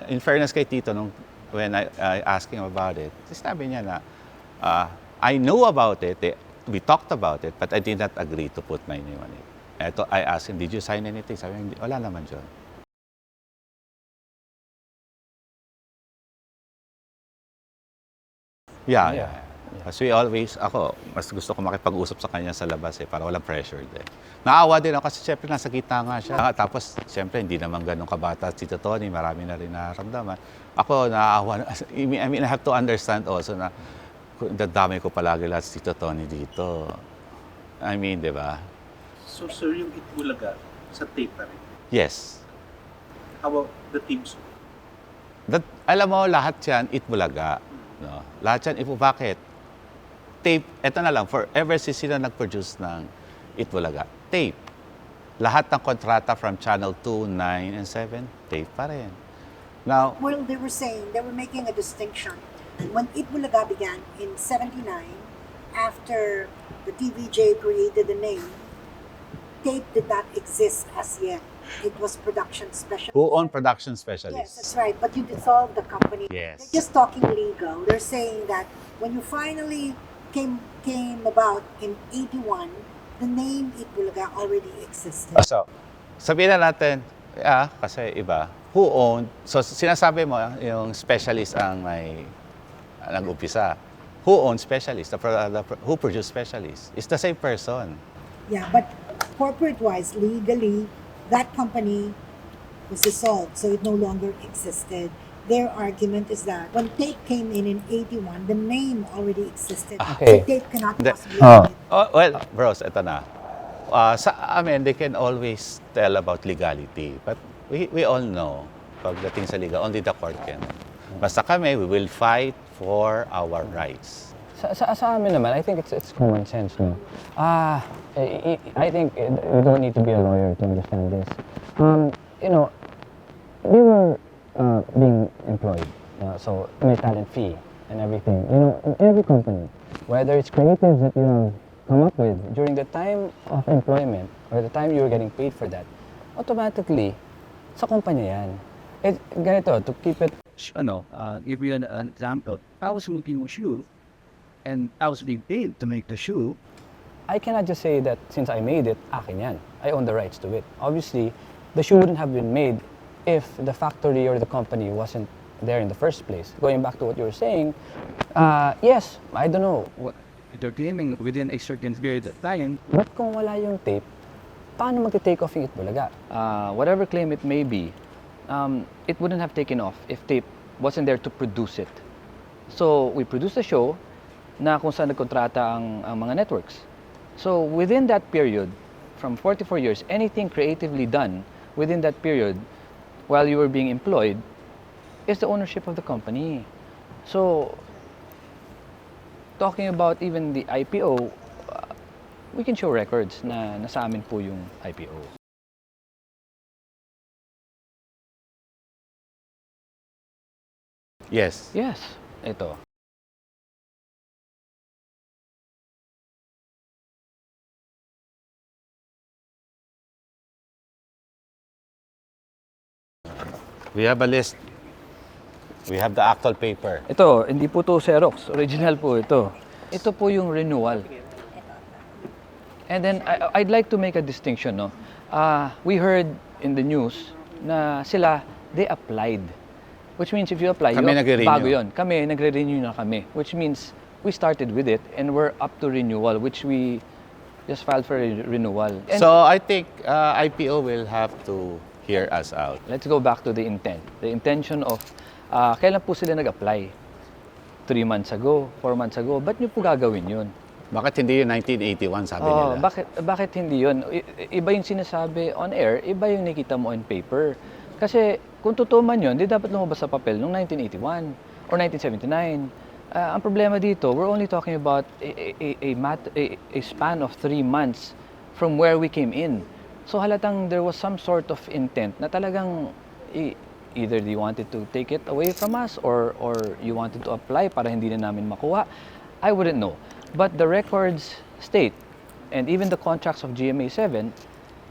In fairness kay Tito, when I asked him about it, sinabi niya na, I know about it, we talked about it, but I did not agree to put my name on it. Eto, I asked him, did you sign anything? Sabi niya, wala naman dyan. Yeah. Kasi mas gusto ko makipag-usap sa kanya sa labas para walang pressure din. Naawa din ako kasi siyempre nasa gitna nga siya. Tapos siyempre hindi naman ganun kabata si Tito Tony, marami na rin nararamdaman. Ako naawa, I mean, I have to understand also na dadamay ko palagi lahat si Tito Tony dito. I mean, di ba? So sir, yung Eat Bulaga sa tape pa rin? Yes. How about the team song? Alam mo, lahat yan, Eat Bulaga. No? Lahat yan, bakit? Tape, eto na lang, forever sila nag-produce ng Eat Bulaga. Tape. Lahat ng kontrata from Channel 2, 9, and 7, tape pa rin. Now, well, they were making a distinction. When Eat Bulaga began in 79, after the TVJ created the name, tape did not exist as yet. It was production specialist. Who owned production specialist? Yes, that's right. But you dissolved the company. Yes. They're just talking legal. They're saying that when you finally came about in 81, the name Eat Bulaga already existed. So, sabihin na natin, kasi iba, who owned, so sinasabi mo, yung specialist ang may nag-umpisa. Who owns specialist? Who produced specialist? It's the same person. Yeah, but corporate-wise, legally, that company was dissolved, so it no longer existed. Their argument is that when tape came in 81, the name already existed. Okay. So tape cannot possibly Well, bros, eto na. They can always tell about legality. But we all know, pagdating sa legal, only the court can. Basta kami, we will fight for our rights. Sa amin naman, I think it's common sense, no? I think you don't need to be a lawyer to understand this. They were being employed, so may talent fee and everything. In every company, whether it's creatives that you have come up with during the time of employment or the time you were getting paid for that, automatically, sa kumpanya yan. Ganito, to keep it... Give you an example. I was making a shoe, and I was being paid to make the shoe. I cannot just say that since I made it, akin yan. I own the rights to it. Obviously, the shoe wouldn't have been made if the factory or the company wasn't there in the first place. Going back to what you were saying, yes, I don't know. They're claiming within a certain period of time. But kung wala yung tape, paano mag-take off yung Eat Bulaga? Whatever claim it may be, it wouldn't have taken off if tape wasn't there to produce it. So, we produced a show na kung saan nagkontrata ang mga networks. So, within that period, from 44 years, anything creatively done within that period while you were being employed is the ownership of the company. So, talking about even the IPO, we can show records na nasa amin po yung IPO. Yes. Yes, ito. We have a list. We have the actual paper. Ito, hindi po to Xerox. Original po ito. Ito po yung renewal. And then, I'd like to make a distinction, no? We heard in the news na sila, they applied. Which means if you apply, Kami nagre-renew. bago yun. Kami, nagre-renew na kami. Which means, we started with it and we're up to renewal, which we just filed for renewal. And So I think IPO will have to hear us out. let's go back to the intent. The intention of, kailan po sila nag-apply? 3 months ago, 4 months ago. Ba't nyo po gagawin yun? Bakit hindi yung 1981 sabi nila? Bakit hindi yun? Iba yung sinasabi on air, iba yung nakita mo on paper. Kasi kung totoo man yun, di dapat lumabas sa papel noong 1981 or 1979. Ang problema dito, we're only talking about a span of 3 months from where we came in. So halatang there was some sort of intent na talagang either they wanted to take it away from us or you wanted to apply para hindi na namin makuha. I wouldn't know. But the records state, and even the contracts of GMA7,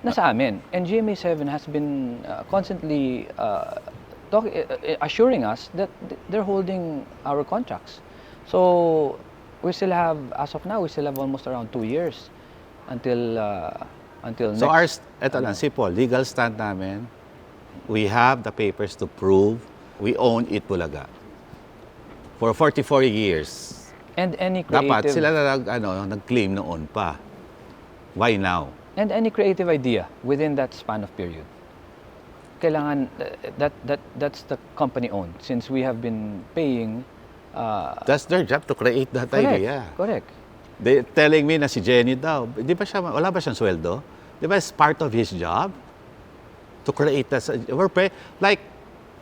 nasa amin. And GMA7 has been constantly assuring us that they're holding our contracts. So we still have, as of now, we still have almost around 2 years until So next. eto lang, simple, legal stand namin, we have the papers to prove we own Eat Bulaga. For 44 years. And any Dapat creative sila na nag-claim noon pa. Why now? and any creative idea within that span of period. Kailangan that's the company owned, since we have been paying. That's their job to create that idea. Correct. They telling me na si Jenny daw, di ba siya, wala ba siyang sweldo? Di ba it's part of his job to create that? Like,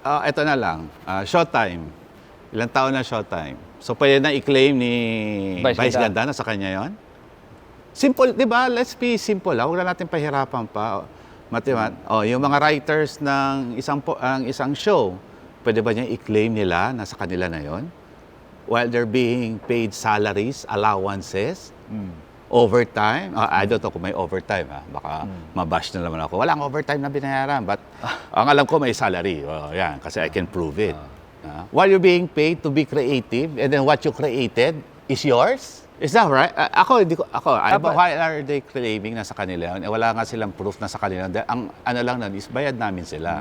eto na lang, Showtime. Ilang taon na Showtime. So pwede na i-claim ni Vice Ganda na sa kanya yon. Simple, di ba? Let's be simple. Huwag na natin pahirapan pa. Yung mga writers ng isang show, pwede ba niya i-claim nila na sa kanila na yon? While they're being paid salaries, allowances, overtime. I don't know kung may overtime. Baka mabash na naman ako. Walang overtime na binayaran. But ang alam ko may salary. Yan, kasi I can prove it. While you're being paid to be creative, and then what you created is yours? Is that right? Why are they claiming na sa kanila? Wala nga silang proof na sa kanila. Ang ano lang nun is bayad namin sila.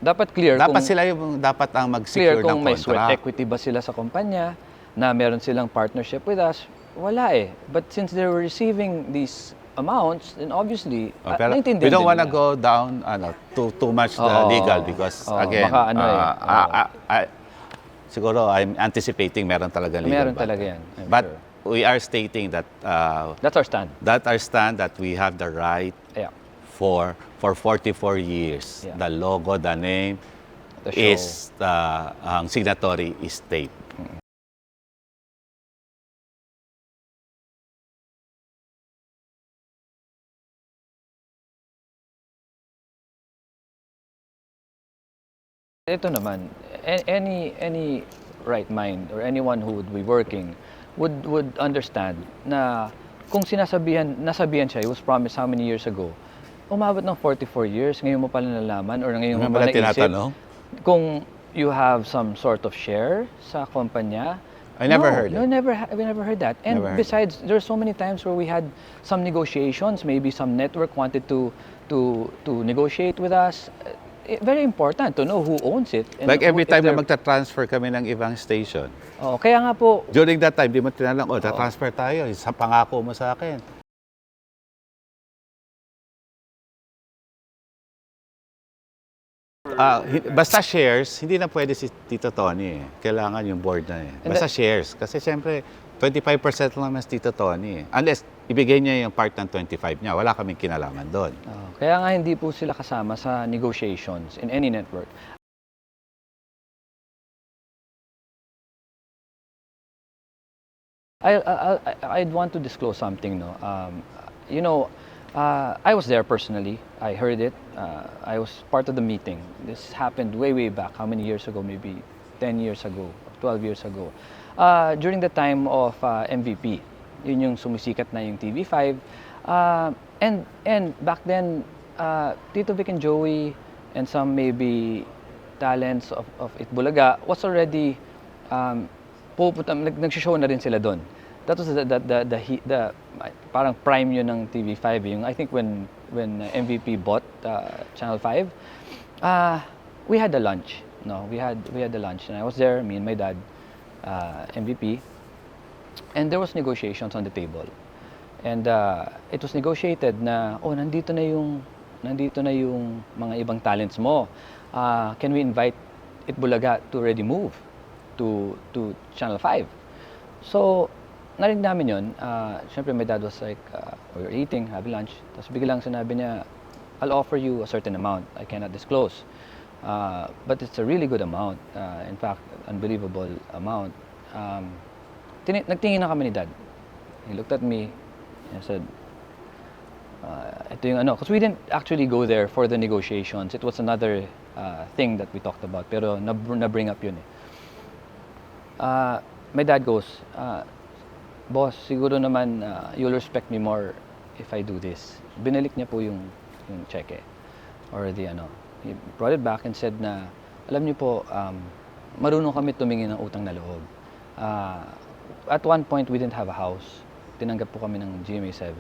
Dapat clear Dapat kung, sila yung dapat ang mag-secure clear kung ng may sweat contract. equity ba sila sa kumpanya, na meron silang partnership with us. Wala eh. But since they were receiving these amounts, then obviously, Pero naintindihan we don't din wanna nila. go down too much legal because again, baka siguro I'm anticipating meron talaga legal. Meron battle. talaga yan. I'm But sure. we are stating that That's our stand. that we have the right Yeah. for 44 years. Yeah. The logo, the name The show. is ang signatory is tape. Ito naman, any right mind or anyone who would be working would understand na kung nasabihan siya, he was promised how many years ago, umabot ng 44 years, ngayon mo pala nalaman or ngayon mo pala naisip kung you have some sort of share sa kumpanya. I never heard it. We never heard that. And besides, there are so many times where we had some negotiations, maybe some network wanted to negotiate with us. Very important to know who owns it. And Like every time na they're- magta-transfer kami ng ibang station, kaya nga po, during that time, di mo tinalang, ta-transfer tayo, sa pangako mo sa akin. Basta shares, hindi na pwede si Tito Tony. Kailangan yung board na . Basta shares. Kasi siyempre, 25% lang mas Tito Tony . Unless, ibigay niya yung part ng 25 niya. Wala kaming kinalaman doon. kaya nga hindi po sila kasama sa negotiations in any network. I'd want to disclose something, no. I was there personally. I heard it. I was part of the meeting. This happened way back. How many years ago? Maybe 10 years ago, 12 years ago. During the time of MVP. Yun yung sumisikat na yung TV5. And back then, Tito Vic and Joey and some maybe talents of Eat Bulaga was already nagsishow na rin sila doon. That was the parang prime yun ng TV5. Yung I think when MVP bought Channel 5, we had a lunch. No, we had the lunch, and I was there, me and my dad, MVP, and there was negotiations on the table, and it was negotiated na nandito na yung mga ibang talents mo. Can we invite Eat Bulaga to already move to Channel 5? So narinig namin yun. Siyempre, my dad was like, we were eating, having lunch. Tapos biglang sinabi niya, I'll offer you a certain amount. I cannot disclose. But it's a really good amount. In fact, unbelievable amount. Nagtingin na kami ni Dad. He looked at me and said, ito yung ano. Because we didn't actually go there for the negotiations. It was another thing that we talked about. Pero na-bring up yun eh. My dad goes, Boss, siguro naman you'll respect me more if I do this. Binalik niya po yung cheque or the ano. He brought it back and said na Alam niyo po, marunong kami tumingin ng utang na loob. At one point, we didn't have a house. Tinanggap po kami ng GMA7.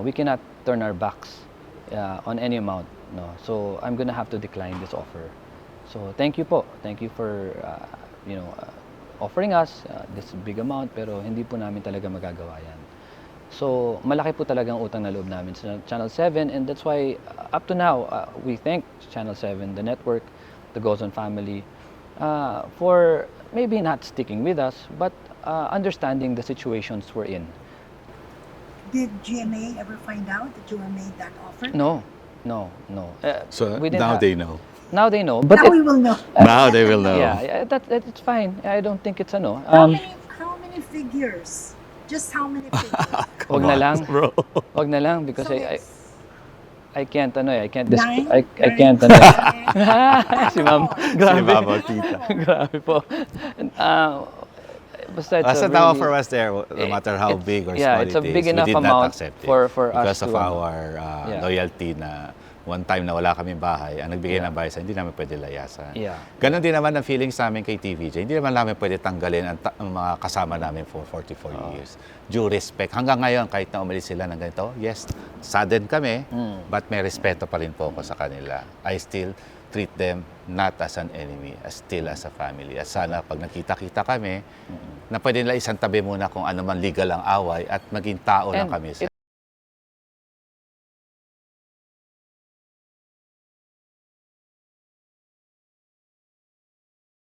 We cannot turn our backs on any amount. No? So, I'm gonna have to decline this offer. So, thank you po. Thank you for, offering us this big amount, pero hindi po namin talaga magagawa yan. So, malaki po talagang utang na loob namin sa Channel 7, and that's why up to now, we thank Channel 7, the network, the Gozon family, for maybe not sticking with us, but understanding the situations we're in. Did GMA ever find out that you were made that offer? No. So We didn't now have- they know. Now they know, but Now we will know. Now they will know. yeah, it's fine. I don't think it's ano. How many figures? Just how many figures? Wag na lang. Bro. Wag na lang because So I it's can't I can't nine, I nine, can't si ma'am. Si Grabe. Mama Tita. Grabe po. Basta it's Basta a the really- offer was there, no matter how it's- big or yeah, small it's a it is. big enough we did amount not accept it for us because of to, our yeah. loyalty na one time na wala kaming bahay, ang nagbigay ng bahay sa hindi namin pwede layasan. Yeah. Ganon din naman ang feelings namin kay TVJ. Hindi naman namin pwede tanggalin ang mga kasama namin for 44 years. Due respect. Hanggang ngayon, kahit na umalis sila ng ganito, yes, saddened kami, but may respeto pa rin po ako sa kanila. I still treat them not as an enemy, as still as a family. At sana pag nakita-kita kami, na pwede nila isang tabi muna kung ano man legal ang away at maging tao lang And kami sa